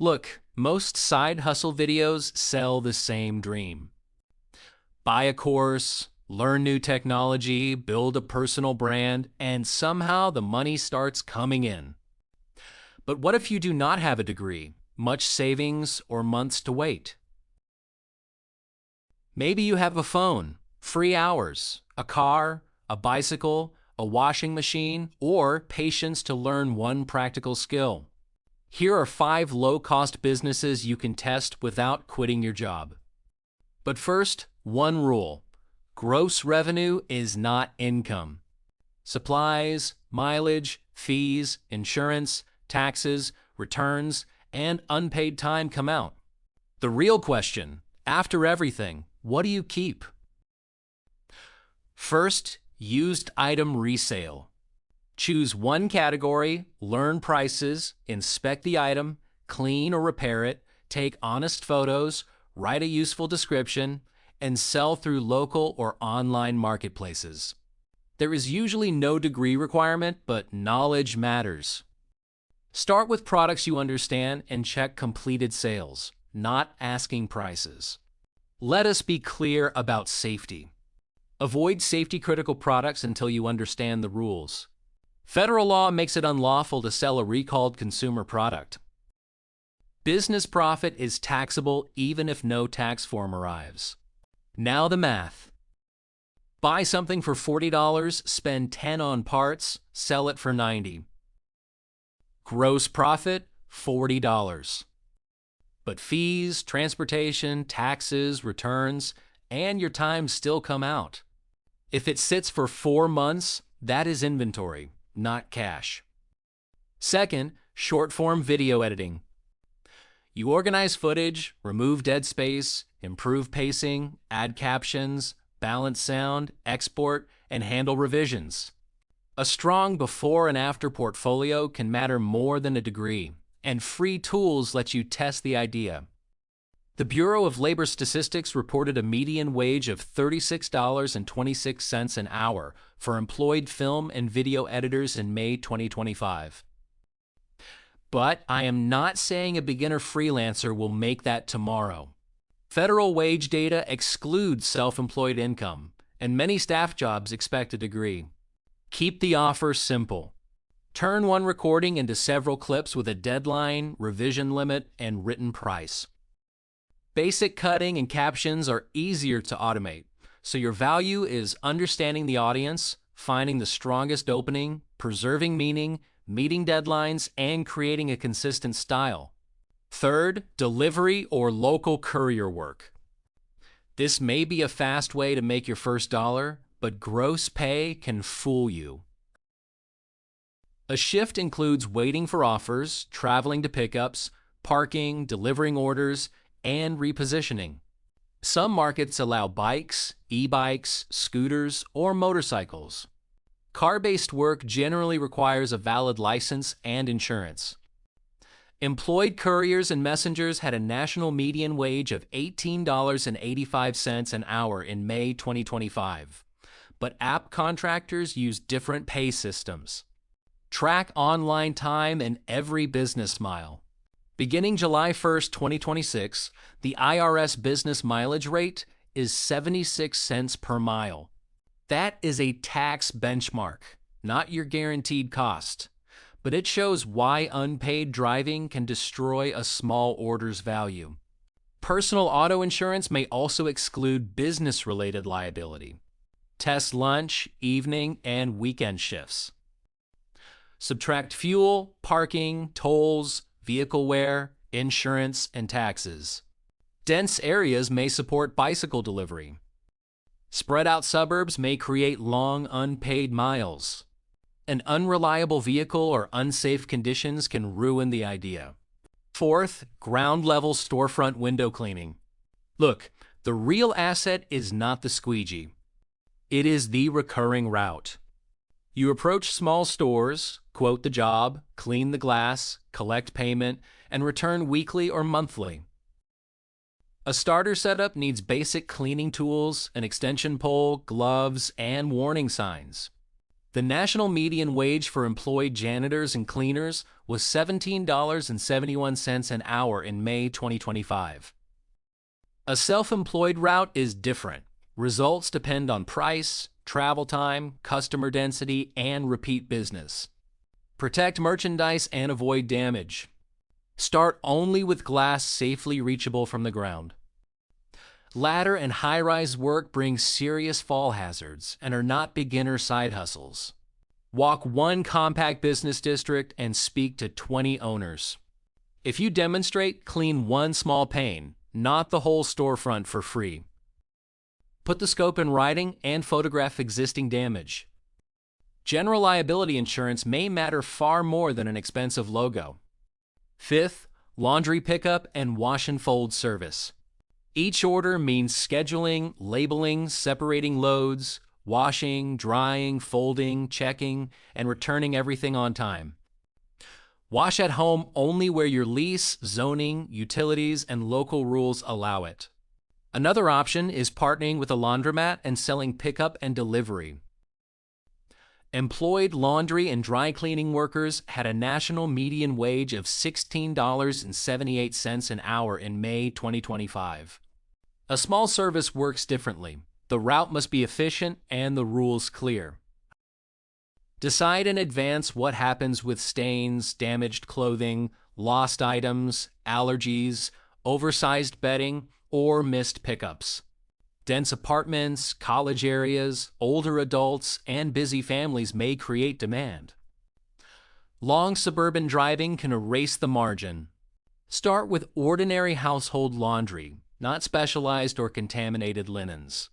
Look, most side hustle videos sell the same dream. Buy a course, learn new technology, build a personal brand, and somehow the money starts coming in. But what if you do not have a degree, much savings, or months to wait? Maybe you have a phone, free hours, a car, a bicycle, a washing machine, or patience to learn one practical skill. Here are 5 low-cost businesses you can test without quitting your job. But first, one rule: gross revenue is not income. Supplies, mileage, fees, insurance, taxes, returns, and unpaid time come out. The real question, after everything, what do you keep? First, used item resale. Choose one category, learn prices, inspect the item, clean or repair it, take honest photos, write a useful description, and sell through local or online marketplaces. There is usually no degree requirement, but knowledge matters. Start with products you understand and check completed sales, not asking prices. Let us be clear about safety. Avoid safety-critical products until you understand the rules. Federal law makes it unlawful to sell a recalled consumer product. Business profit is taxable even if no tax form arrives. Now the math. Buy something for $40, spend $10 on parts, sell it for $90. Gross profit, $40. But fees, transportation, taxes, returns, and your time still come out. If it sits for 4 months, that is inventory, not cash. Second, short-form video editing. You organize footage, remove dead space, improve pacing, add captions, balance sound, export, and handle revisions. A strong before and after portfolio can matter more than a degree, and free tools let you test the idea. The Bureau of Labor Statistics reported a median wage of $36.26 an hour for employed film and video editors in May 2025. But I am not saying a beginner freelancer will make that tomorrow. Federal wage data excludes self-employed income, and many staff jobs expect a degree. Keep the offer simple. Turn one recording into several clips with a deadline, revision limit, and written price. Basic cutting and captions are easier to automate, so your value is understanding the audience, finding the strongest opening, preserving meaning, meeting deadlines, and creating a consistent style. Third, delivery or local courier work. This may be a fast way to make your first dollar, but gross pay can fool you. A shift includes waiting for offers, traveling to pickups, parking, delivering orders, and repositioning. Some markets allow bikes, e-bikes, scooters, or motorcycles. Car-based work generally requires a valid license and insurance. Employed couriers and messengers had a national median wage of $18.85 an hour in May 2025. But app contractors use different pay systems. Track online time and every business mile. Beginning July 1, 2026, the IRS business mileage rate is 76 cents per mile. That is a tax benchmark, not your guaranteed cost. But it shows why unpaid driving can destroy a small order's value. Personal auto insurance may also exclude business-related liability. Test lunch, evening, and weekend shifts. Subtract fuel, parking, tolls, vehicle wear, insurance, and taxes. Dense areas may support bicycle delivery. Spread out suburbs may create long unpaid miles. An unreliable vehicle or unsafe conditions can ruin the idea. Fourth, ground-level storefront window cleaning. Look, the real asset is not the squeegee. It is the recurring route. You approach small stores, quote the job, clean the glass, collect payment, and return weekly or monthly. A starter setup needs basic cleaning tools, an extension pole, gloves, and warning signs. The national median wage for employed janitors and cleaners was $17.71 an hour in May 2025. A self-employed route is different. Results depend on price, travel time, customer density, and repeat business. Protect merchandise and avoid damage. Start only with glass safely reachable from the ground. Ladder and high-rise work bring serious fall hazards and are not beginner side hustles. Walk one compact business district and speak to 20 owners. If you demonstrate, clean one small pane, not the whole storefront for free. Put the scope in writing and photograph existing damage. General liability insurance may matter far more than an expensive logo. Fifth, laundry pickup and wash and fold service. Each order means scheduling, labeling, separating loads, washing, drying, folding, checking, and returning everything on time. Wash at home only where your lease, zoning, utilities, and local rules allow it. Another option is partnering with a laundromat and selling pickup and delivery. Employed laundry and dry cleaning workers had a national median wage of $16.78 an hour in May 2025. A small service works differently. The route must be efficient and the rules clear. Decide in advance what happens with stains, damaged clothing, lost items, allergies, oversized bedding, or missed pickups. Dense apartments, college areas, older adults, and busy families may create demand. Long suburban driving can erase the margin. Start with ordinary household laundry, not specialized or contaminated linens.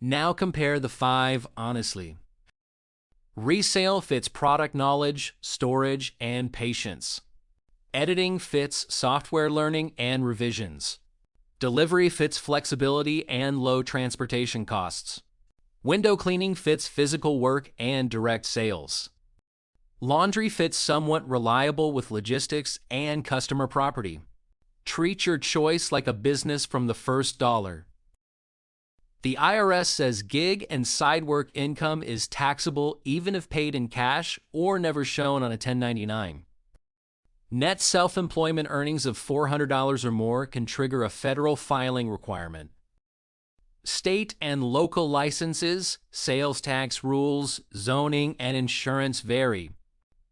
Now compare the 5 honestly. Resale fits product knowledge, storage, and patience. Editing fits software learning and revisions. Delivery fits flexibility and low transportation costs. Window cleaning fits physical work and direct sales. Laundry fits somewhat reliable with logistics and customer property. Treat your choice like a business from the first dollar. The IRS says gig and side work income is taxable even if paid in cash or never shown on a 1099. Net self-employment earnings of $400 or more can trigger a federal filing requirement. State and local licenses, sales tax rules, zoning, and insurance vary.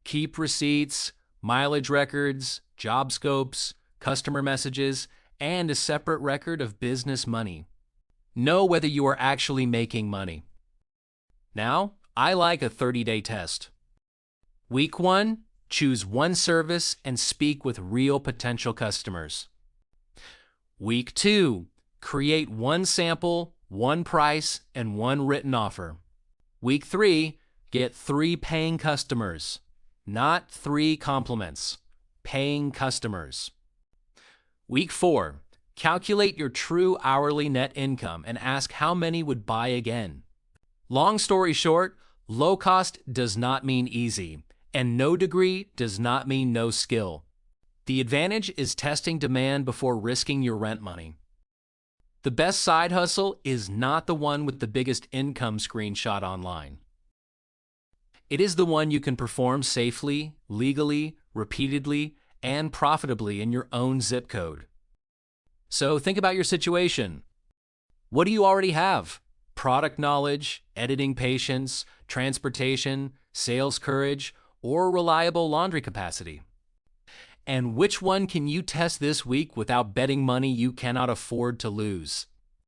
Keep receipts, mileage records, job scopes, customer messages, and a separate record of business money. Know whether you are actually making money. Now, I like a 30-day test. Week 1. Choose one service and speak with real potential customers. Week 2. Create one sample, one price, and one written offer. Week 3. Get 3 paying customers, not 3 compliments. Paying customers. Week 4. Calculate your true hourly net income and ask how many would buy again. Long story short, low cost does not mean easy. And no degree does not mean no skill. The advantage is testing demand before risking your rent money. The best side hustle is not the one with the biggest income screenshot online. It is the one you can perform safely, legally, repeatedly, and profitably in your own zip code. So think about your situation. What do you already have? Product knowledge, editing patience, transportation, sales courage, or reliable laundry capacity? And which one can you test this week without betting money you cannot afford to lose?